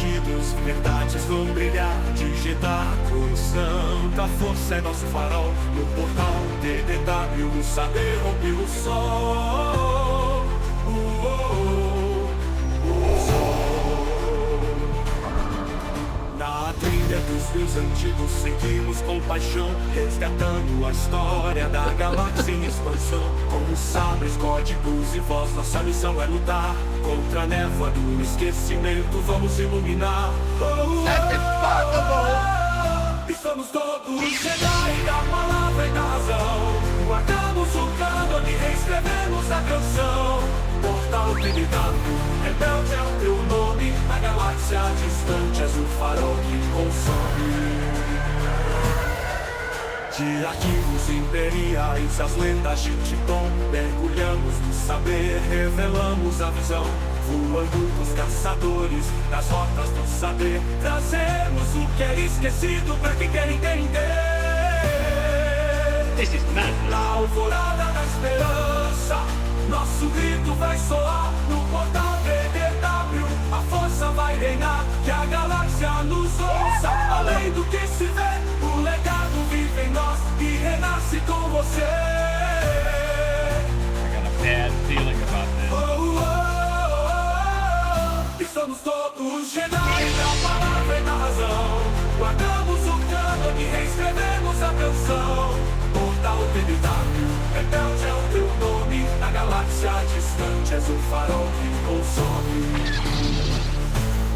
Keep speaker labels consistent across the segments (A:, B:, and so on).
A: sentidos, verdades vão brilhar. Digitar com santa força é nosso farol. No portal TDW, o saber rompe o sol. Na trilha dos rios antigos seguimos com paixão, resgatando a história da galáxia em expansão. Com sabres, códigos e voz, nossa missão é lutar contra a névoa do esquecimento, vamos iluminar. E somos todos Jedi da palavra e da razão. Guardamos o cânone, reescrevemos a canção. Portal TDW, rebelde é o teu nome. Na galáxia distante és o farol que consome. De arquivos imperiais, as lendas de Titã, mergulhamos no saber, revelamos a visão. Voando com os caçadores, nas rotas do saber, trazemos o que é esquecido pra quem quer entender.
B: This is madness.
A: Na alvorada da esperança, nosso grito vai soar no portal TDW. A força vai reinar, que a galáxia nos ouça. Além do que se vê, o legado vive em nós e renasce com você.
B: I got a bad feeling about this.
A: E somos todos Jedi da palavra e da razão. Guardamos o cânone e reescrevemos a canção. Portal TDW, rebelde é o teu nome. Na galáxia distante és o farol que consome.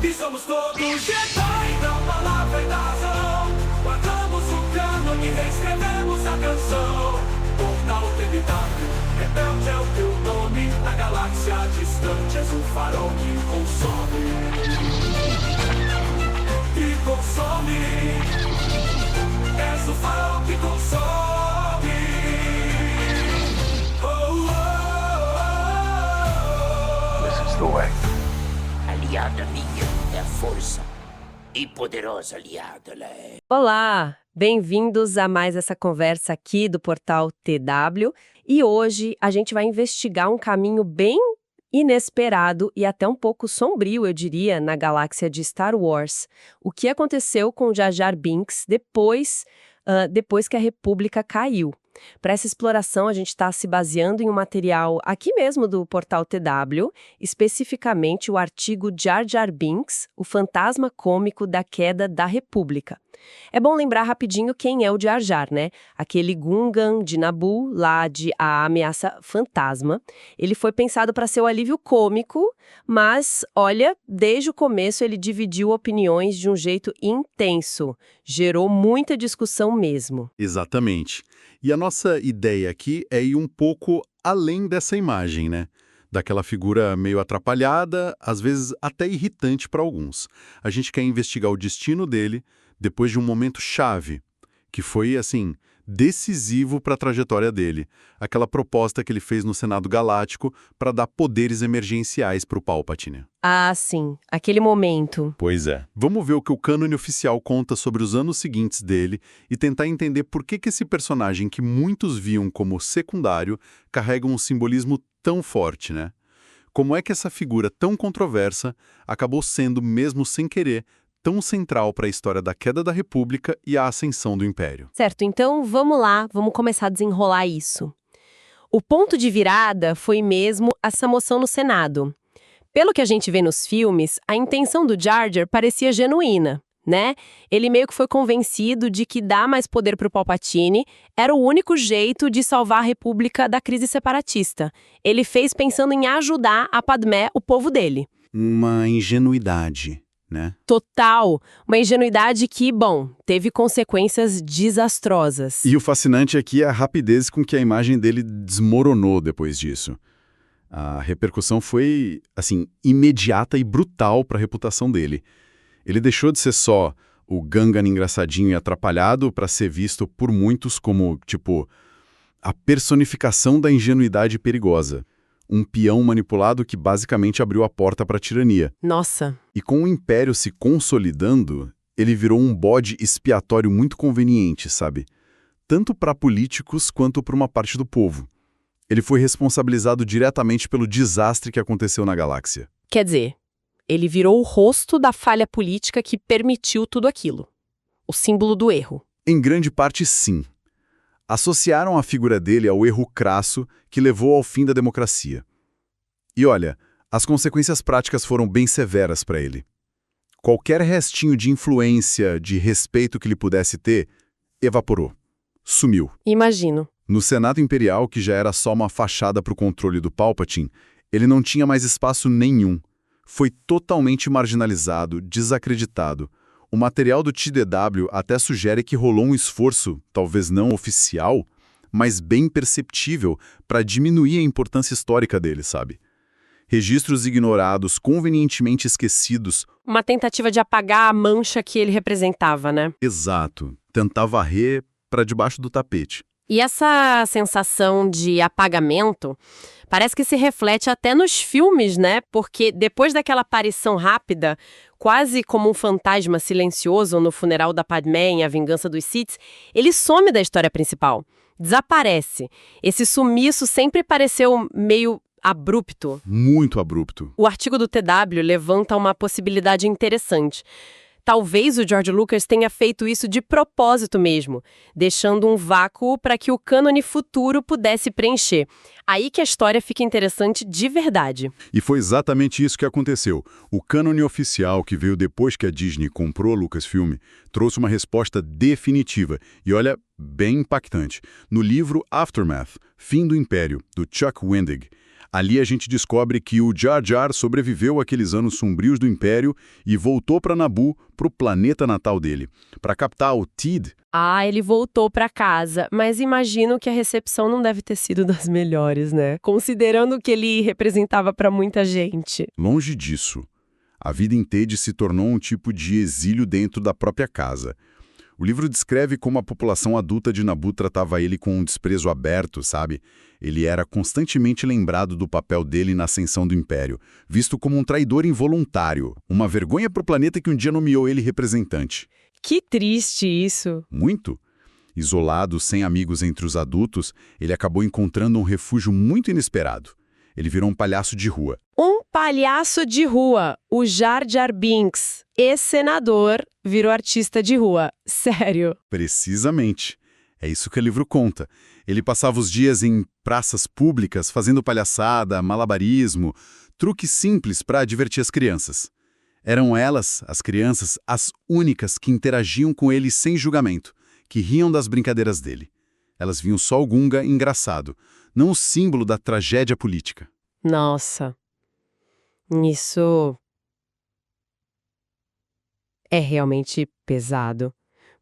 A: E somos todos Jedi da palavra e da razão. Guardamos o cânone e reescrevemos a canção. Portal TDW, rebelde é o teu nome. Na galáxia distante és o farol que consome. Que consome. És o farol que consome.
C: This is the way.
D: Aliada minha é a força. E poderosa aliada ela é.
E: Olá, bem-vindos a mais essa conversa aqui do portal TW. E hoje a gente vai investigar um caminho bem inesperado e até um pouco sombrio, eu diria, na galáxia de Star Wars. O que aconteceu com Jar Jar Binks depois que a República caiu. Para essa exploração, a gente está se baseando em um material aqui mesmo do portal TW, especificamente o artigo Jar Jar Binks, o fantasma cômico da queda da República. É bom lembrar rapidinho quem é o Jar Jar, né? Aquele Gungan de Naboo, lá de A Ameaça Fantasma. Ele foi pensado para ser o alívio cômico, mas, olha, desde o começo ele dividiu opiniões de um jeito intenso. Gerou muita discussão mesmo.
F: Exatamente. E a nossa ideia aqui é ir um pouco além dessa imagem, né? Daquela figura meio atrapalhada, às vezes até irritante para alguns. A gente quer investigar o destino dele depois de um momento chave, que foi, assim, decisivo para a trajetória dele. Aquela proposta que ele fez no Senado Galáctico para dar poderes emergenciais para o Palpatine.
E: Ah, sim. Aquele momento.
F: Pois é. Vamos ver o que o cânone oficial conta sobre os anos seguintes dele e tentar entender por que esse personagem que muitos viam como secundário carrega um simbolismo tão forte, né? Como é que essa figura tão controversa acabou sendo, mesmo sem querer, tão central para a história da queda da República e a ascensão do Império?
E: Certo, então vamos lá, vamos começar a desenrolar isso. O ponto de virada foi mesmo essa moção no Senado. Pelo que a gente vê nos filmes, a intenção do Jar Jar parecia genuína, né? Ele meio que foi convencido de que dar mais poder para o Palpatine era o único jeito de salvar a República da crise separatista. Ele fez pensando em ajudar a Padmé, o povo dele.
F: Uma ingenuidade, né?
E: Total. Uma ingenuidade que, bom, teve consequências desastrosas.
F: E o fascinante aqui é a rapidez com que a imagem dele desmoronou depois disso. A repercussão foi, assim, imediata e brutal para a reputação dele. Ele deixou de ser só o Gungan engraçadinho e atrapalhado para ser visto por muitos como, tipo, a personificação da ingenuidade perigosa. Um peão manipulado que basicamente abriu a porta para a tirania.
E: Nossa.
F: E com o Império se consolidando, ele virou um bode expiatório muito conveniente, sabe? Tanto para políticos quanto para uma parte do povo. Ele foi responsabilizado diretamente pelo desastre que aconteceu na galáxia.
E: Quer dizer, Ele virou o rosto da falha política que permitiu tudo aquilo. O símbolo do erro.
F: Em grande parte, sim. Associaram a figura dele ao erro crasso que levou ao fim da democracia. E olha, as consequências práticas foram bem severas para ele. Qualquer restinho de influência, de respeito que ele pudesse ter, evaporou. Sumiu.
E: Imagino.
F: No Senado Imperial, que já era só uma fachada para o controle do Palpatine, ele não tinha mais espaço nenhum. Foi totalmente marginalizado, desacreditado. O material do TDW até sugere que rolou um esforço, talvez não oficial, mas bem perceptível, para diminuir a importância histórica dele, sabe? Registros ignorados, convenientemente esquecidos.
E: Uma tentativa de apagar a mancha que ele representava, né?
F: Exato. Tentar varrer para debaixo do tapete.
E: E essa sensação de apagamento parece que se reflete até nos filmes, né? Porque depois daquela aparição rápida, quase como um fantasma silencioso no funeral da Padmé em A Vingança dos Sith, ele some da história principal. Desaparece. Esse sumiço sempre pareceu meio abrupto.
F: Muito abrupto.
E: O artigo do TW levanta uma possibilidade interessante. Talvez o George Lucas tenha feito isso de propósito mesmo, deixando um vácuo para que o cânone futuro pudesse preencher. Aí que a história fica interessante de verdade.
F: E foi exatamente isso que aconteceu. O cânone oficial que veio depois que a Disney comprou a Lucasfilm trouxe uma resposta definitiva e, olha, bem impactante. No livro Aftermath, Fim do Império, do Chuck Wendig, ali a gente descobre que o Jar Jar sobreviveu àqueles anos sombrios do Império e voltou para Naboo, para o planeta natal dele, para captar o Teed.
E: Ah, ele voltou para casa, mas imagino que a recepção não deve ter sido das melhores, né? Considerando o que ele representava para muita gente.
F: Longe disso. A vida em Teed se tornou um tipo de exílio dentro da própria casa. O livro descreve como a população adulta de Naboo tratava ele com um desprezo aberto, sabe? Ele era constantemente lembrado do papel dele na ascensão do Império, visto como um traidor involuntário, uma vergonha para o planeta que um dia nomeou ele representante.
E: Que triste isso.
F: Muito. Isolado, sem amigos entre os adultos, ele acabou encontrando um refúgio muito inesperado. Ele virou um palhaço de rua.
E: Um palhaço de rua, o Jar Jar Binks, ex-senador, virou artista de rua. Sério.
F: Precisamente. É isso que o livro conta. Ele passava os dias em praças públicas fazendo palhaçada, malabarismo, truques simples para divertir as crianças. Eram elas, as crianças, as únicas que interagiam com ele sem julgamento, que riam das brincadeiras dele. Elas viam só o Gunga engraçado, não o símbolo da tragédia política.
E: Nossa. Isso é realmente pesado.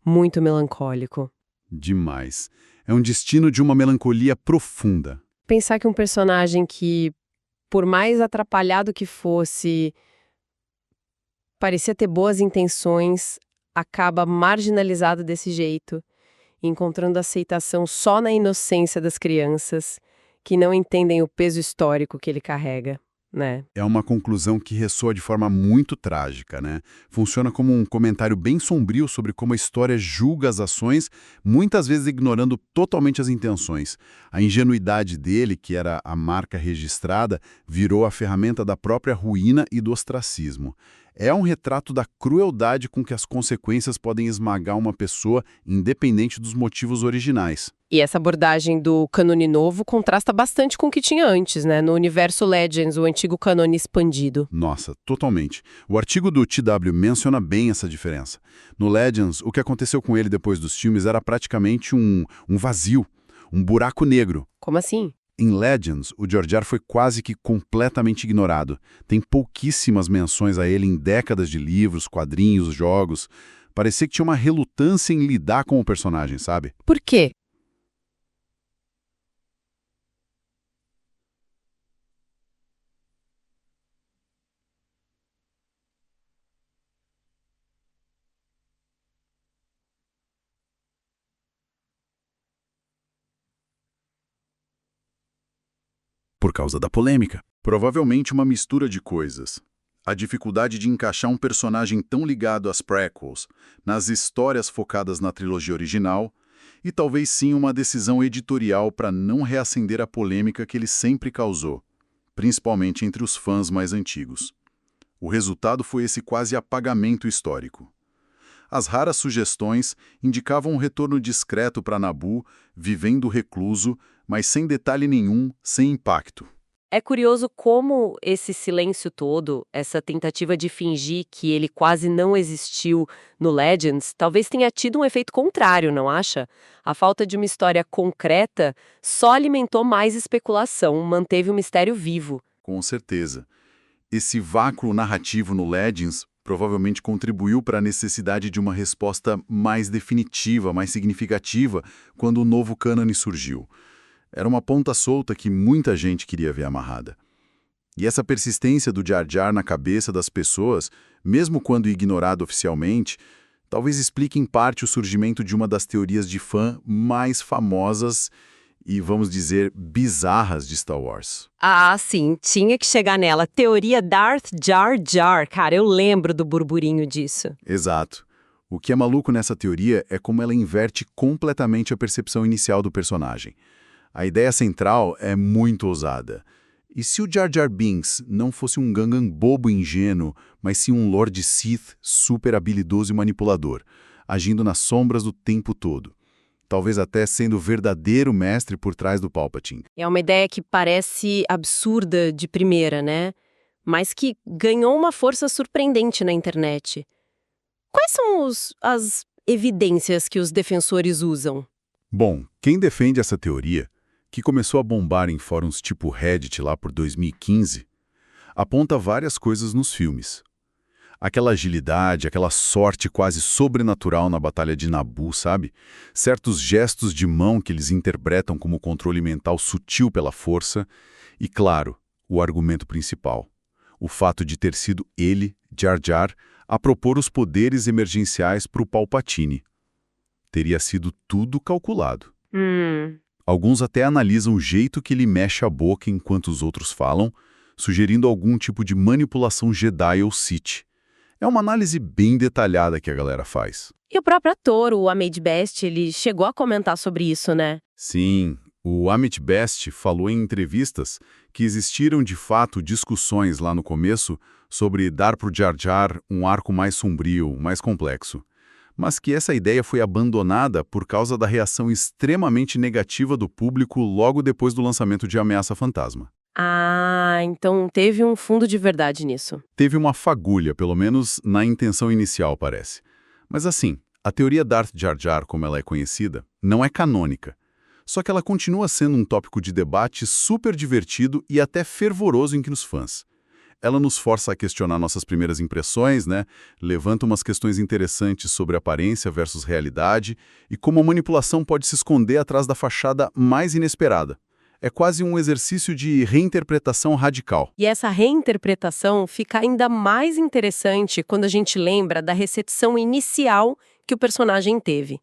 E: Muito melancólico.
F: Demais. É um destino de uma melancolia profunda.
E: Pensar que um personagem que, por mais atrapalhado que fosse, parecia ter boas intenções, acaba marginalizado desse jeito, encontrando aceitação só na inocência das crianças, que não entendem o peso histórico que ele carrega, né?
F: É uma conclusão que ressoa de forma muito trágica, né? Funciona como um comentário bem sombrio sobre como a história julga as ações, muitas vezes ignorando totalmente as intenções. A ingenuidade dele, que era a marca registrada, virou a ferramenta da própria ruína e do ostracismo. É um retrato da crueldade com que as consequências podem esmagar uma pessoa, independente dos motivos originais.
E: E essa abordagem do cânone novo contrasta bastante com o que tinha antes, né? No universo Legends, o antigo cânone expandido.
F: Nossa, totalmente. O artigo do TW menciona bem essa diferença. No Legends, o que aconteceu com ele depois dos filmes era praticamente um vazio, um buraco negro.
E: Como assim?
F: Em Legends, o Jar Jar foi quase que completamente ignorado. Tem pouquíssimas menções a ele em décadas de livros, quadrinhos, jogos. Parecia que tinha uma relutância em lidar com o personagem, sabe?
E: Por quê?
F: Por causa da polêmica. Provavelmente uma mistura de coisas. A dificuldade de encaixar um personagem tão ligado às prequels, nas histórias focadas na trilogia original, e talvez sim uma decisão editorial para não reacender a polêmica que ele sempre causou, principalmente entre os fãs mais antigos. O resultado foi esse quase apagamento histórico. As raras sugestões indicavam um retorno discreto para Naboo, vivendo recluso, mas sem detalhe nenhum, sem impacto.
E: É curioso como esse silêncio todo, essa tentativa de fingir que ele quase não existiu no Legends, talvez tenha tido um efeito contrário, não acha? A falta de uma história concreta só alimentou mais especulação, manteve o mistério vivo.
F: Com certeza. Esse vácuo narrativo no Legends provavelmente contribuiu para a necessidade de uma resposta mais definitiva, mais significativa, quando o novo cânone surgiu. Era uma ponta solta que muita gente queria ver amarrada. E essa persistência do Jar Jar na cabeça das pessoas, mesmo quando ignorado oficialmente, talvez explique em parte o surgimento de uma das teorias de fã mais famosas e, vamos dizer, bizarras de Star Wars.
E: Ah, sim, tinha que chegar nela. Teoria Darth Jar Jar. Cara, eu lembro do burburinho disso.
F: Exato. O que é maluco nessa teoria é como ela inverte completamente a percepção inicial do personagem. A ideia central é muito ousada. E se o Jar Jar Binks não fosse um Gungan bobo e ingênuo, mas sim um Lord Sith super habilidoso e manipulador, agindo nas sombras do tempo todo? Talvez até sendo o verdadeiro mestre por trás do Palpatine.
E: É uma ideia que parece absurda de primeira, né? Mas que ganhou uma força surpreendente na internet. Quais são as evidências que os defensores usam?
F: Bom, quem defende essa teoria, que começou a bombar em fóruns tipo Reddit lá por 2015, aponta várias coisas nos filmes. Aquela agilidade, aquela sorte quase sobrenatural na Batalha de Naboo, sabe? Certos gestos de mão que eles interpretam como controle mental sutil pela força. E, claro, o argumento principal. O fato de ter sido ele, Jar Jar, a propor os poderes emergenciais para o Palpatine. Teria sido tudo calculado. Alguns até analisam o jeito que ele mexe a boca enquanto os outros falam, sugerindo algum tipo de manipulação Jedi ou Sith. É uma análise bem detalhada que a galera faz.
E: E o próprio ator, o Ahmed Best, ele chegou a comentar sobre isso, né?
F: Sim, o Amit Best falou em entrevistas que existiram de fato discussões lá no começo sobre dar para o Jar Jar um arco mais sombrio, mais complexo. Mas que essa ideia foi abandonada por causa da reação extremamente negativa do público logo depois do lançamento de Ameaça Fantasma.
E: Ah, então teve um fundo de verdade nisso.
F: Teve uma fagulha, pelo menos na intenção inicial, parece. Mas assim, a teoria Darth Jar Jar, como ela é conhecida, não é canônica. Só que ela continua sendo um tópico de debate super divertido e até fervoroso entre os fãs. Ela nos força a questionar nossas primeiras impressões, né? Levanta umas questões interessantes sobre aparência versus realidade e como a manipulação pode se esconder atrás da fachada mais inesperada. É quase um exercício de reinterpretação radical.
E: E essa reinterpretação fica ainda mais interessante quando a gente lembra da recepção inicial que o personagem teve.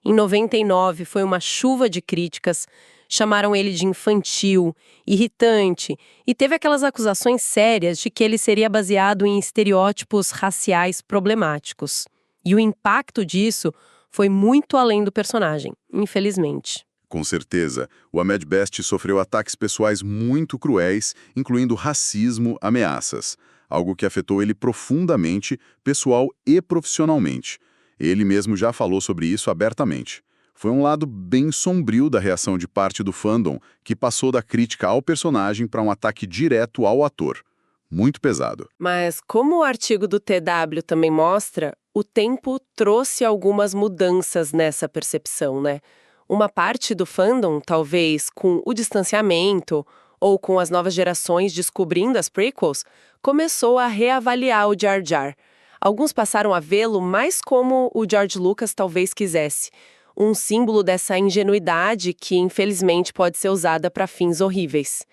E: Em 99 foi uma chuva de críticas, chamaram ele de infantil, irritante, e teve aquelas acusações sérias de que ele seria baseado em estereótipos raciais problemáticos. E o impacto disso foi muito além do personagem, infelizmente.
F: Com certeza, o Ahmed Best sofreu ataques pessoais muito cruéis, incluindo racismo, ameaças, algo que afetou ele profundamente, pessoal e profissionalmente. Ele mesmo já falou sobre isso abertamente. Foi um lado bem sombrio da reação de parte do fandom, que passou da crítica ao personagem para um ataque direto ao ator. Muito pesado.
E: Mas como o artigo do TW também mostra, o tempo trouxe algumas mudanças nessa percepção, né? Uma parte do fandom, talvez com o distanciamento ou com as novas gerações descobrindo as prequels, começou a reavaliar o Jar Jar. Alguns passaram a vê-lo mais como o George Lucas talvez quisesse, um símbolo dessa ingenuidade que, infelizmente, pode ser usada para fins horríveis.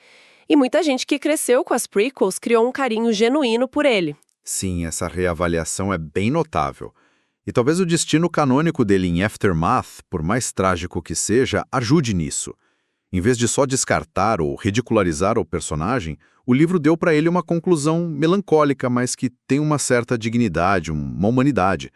E: E muita gente que cresceu com as prequels criou um carinho genuíno por ele.
G: Sim, essa reavaliação é bem notável. E talvez o destino canônico dele em Aftermath, por mais trágico que seja, ajude nisso. Em vez de só descartar ou ridicularizar o personagem, o livro deu para ele uma conclusão melancólica, mas que tem uma certa dignidade, uma humanidade.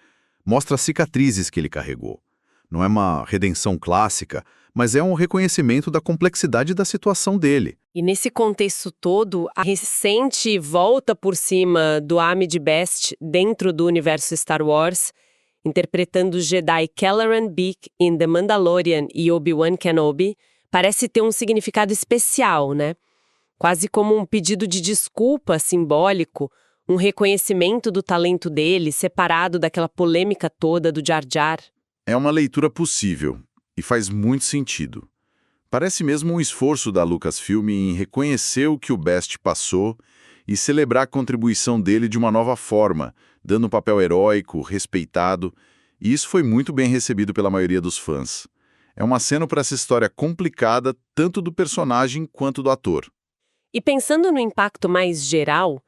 G: Mostra as cicatrizes que ele carregou. Não é uma redenção clássica, mas é um reconhecimento da complexidade da situação dele.
E: E nesse contexto todo, a recente volta por cima do Ahmed Best dentro do universo Star Wars, interpretando o Jedi Kelleran Beak em The Mandalorian e Obi-Wan Kenobi, parece ter um significado especial, né? Quase como um pedido de desculpa simbólico, um reconhecimento do talento dele, separado daquela polêmica toda do Jar Jar.
F: É uma leitura possível e faz muito sentido. Parece mesmo um esforço da Lucasfilm em reconhecer o que o Best passou e celebrar a contribuição dele de uma nova forma, dando um papel heróico, respeitado, e isso foi muito bem recebido pela maioria dos fãs. É um aceno para essa história complicada, tanto do personagem quanto do ator.
E: E pensando no impacto mais geral,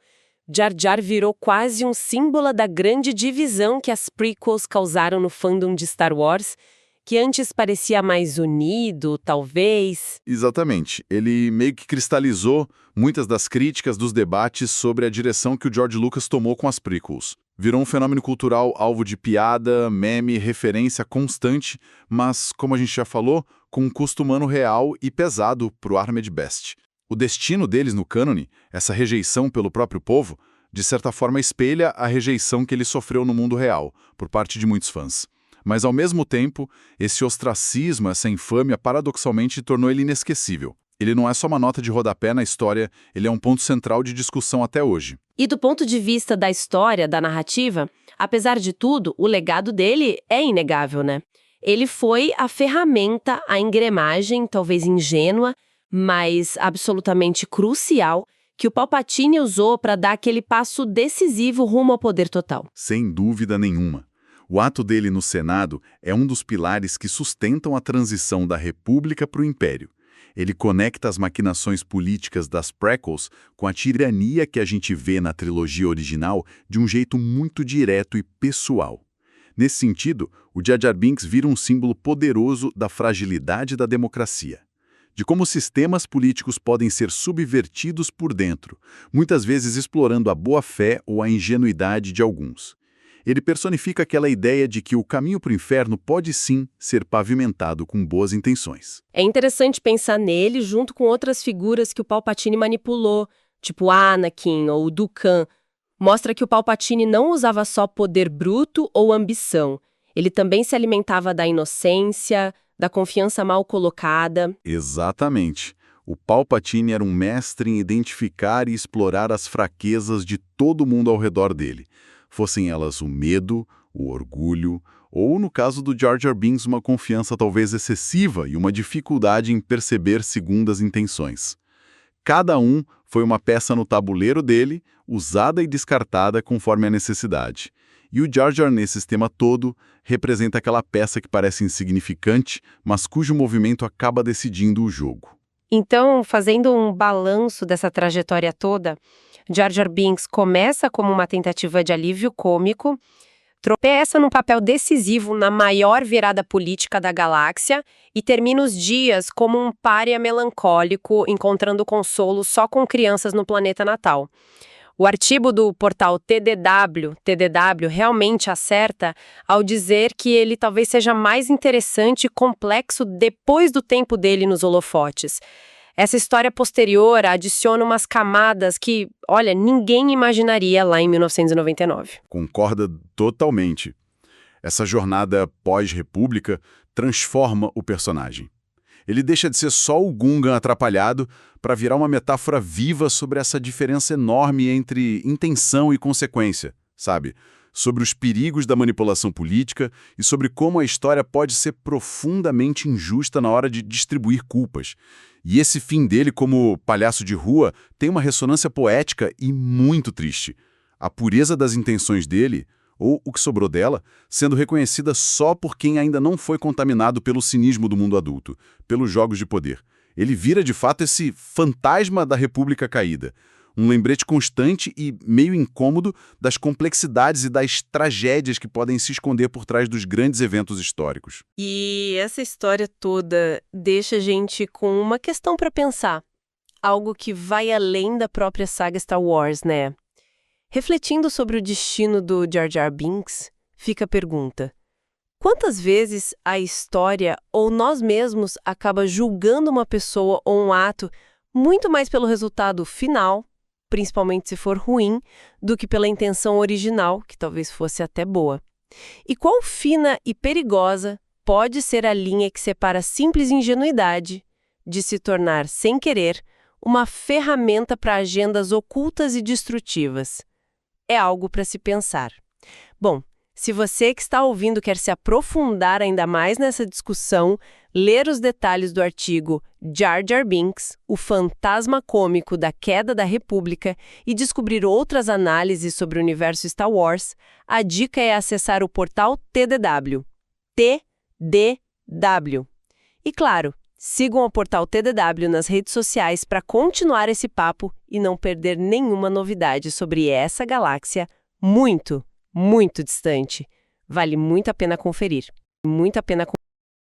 E: Jar Jar virou quase um símbolo da grande divisão que as prequels causaram no fandom de Star Wars, que antes parecia mais unido, talvez.
F: Exatamente. Ele meio que cristalizou muitas das críticas dos debates sobre a direção que o George Lucas tomou com as prequels. Virou um fenômeno cultural alvo de piada, meme, referência constante, mas, como a gente já falou, com um custo humano real e pesado para o Ahmed Best. O destino deles no cânone, essa rejeição pelo próprio povo, de certa forma espelha a rejeição que ele sofreu no mundo real, por parte de muitos fãs. Mas, ao mesmo tempo, esse ostracismo, essa infâmia, paradoxalmente tornou ele inesquecível. Ele não é só uma nota de rodapé na história, ele é um ponto central de discussão até hoje.
E: E do ponto de vista da história, da narrativa, apesar de tudo, o legado dele é inegável, né? Ele foi a ferramenta, a engrenagem, talvez ingênua, mas absolutamente crucial, que o Palpatine usou para dar aquele passo decisivo rumo ao poder total.
F: Sem dúvida nenhuma. O ato dele no Senado é um dos pilares que sustentam a transição da República para o Império. Ele conecta as maquinações políticas das prequels com a tirania que a gente vê na trilogia original de um jeito muito direto e pessoal. Nesse sentido, o Jar Jar Binks vira um símbolo poderoso da fragilidade da democracia, de como sistemas políticos podem ser subvertidos por dentro, muitas vezes explorando a boa-fé ou a ingenuidade de alguns. Ele personifica aquela ideia de que o caminho para o inferno pode sim ser pavimentado com boas intenções.
E: É interessante pensar nele junto com outras figuras que o Palpatine manipulou, tipo Anakin ou Dooku. Mostra que o Palpatine não usava só poder bruto ou ambição. Ele também se alimentava da inocência, da confiança mal colocada.
F: Exatamente. O Palpatine era um mestre em identificar e explorar as fraquezas de todo mundo ao redor dele. Fossem elas o medo, o orgulho, ou, no caso do Jar Jar Binks, uma confiança talvez excessiva e uma dificuldade em perceber segundas intenções. Cada um foi uma peça no tabuleiro dele, usada e descartada conforme a necessidade. E o Jar Jar, nesse sistema todo, representa aquela peça que parece insignificante, mas cujo movimento acaba decidindo o jogo.
E: Então, fazendo um balanço dessa trajetória toda, Jar Jar Binks começa como uma tentativa de alívio cômico, tropeça num papel decisivo na maior virada política da galáxia e termina os dias como um pária melancólico, encontrando consolo só com crianças no planeta natal. O artigo do portal TDW realmente acerta ao dizer que ele talvez seja mais interessante e complexo depois do tempo dele nos holofotes. Essa história posterior adiciona umas camadas que, olha, ninguém imaginaria lá em 1999.
F: Concorda totalmente. Essa jornada pós-república transforma o personagem. Ele deixa de ser só o Gungan atrapalhado para virar uma metáfora viva sobre essa diferença enorme entre intenção e consequência, sabe? Sobre os perigos da manipulação política e sobre como a história pode ser profundamente injusta na hora de distribuir culpas. E esse fim dele como palhaço de rua tem uma ressonância poética e muito triste. A pureza das intenções dele, ou o que sobrou dela, sendo reconhecida só por quem ainda não foi contaminado pelo cinismo do mundo adulto, pelos jogos de poder. Ele vira, de fato, esse fantasma da República caída, um lembrete constante e meio incômodo das complexidades e das tragédias que podem se esconder por trás dos grandes eventos históricos.
E: E essa história toda deixa a gente com uma questão para pensar. Algo que vai além da própria saga Star Wars, né? Refletindo sobre o destino do Jar Jar Binks, fica a pergunta: Quantas vezes a história ou nós mesmos acaba julgando uma pessoa ou um ato muito mais pelo resultado final, principalmente se for ruim, do que pela intenção original, que talvez fosse até boa? E quão fina e perigosa pode ser a linha que separa a simples ingenuidade de se tornar, sem querer, uma ferramenta para agendas ocultas e destrutivas? É algo para se pensar. Bom, se você que está ouvindo quer se aprofundar ainda mais nessa discussão, ler os detalhes do artigo Jar Jar Binks, o fantasma cômico da queda da República, e descobrir outras análises sobre o universo Star Wars, a dica é acessar o portal TDW. TDW. E claro, sigam o portal TDW nas redes sociais para continuar esse papo e não perder nenhuma novidade sobre essa galáxia muito, muito distante. Vale muito a pena conferir. Muito a pena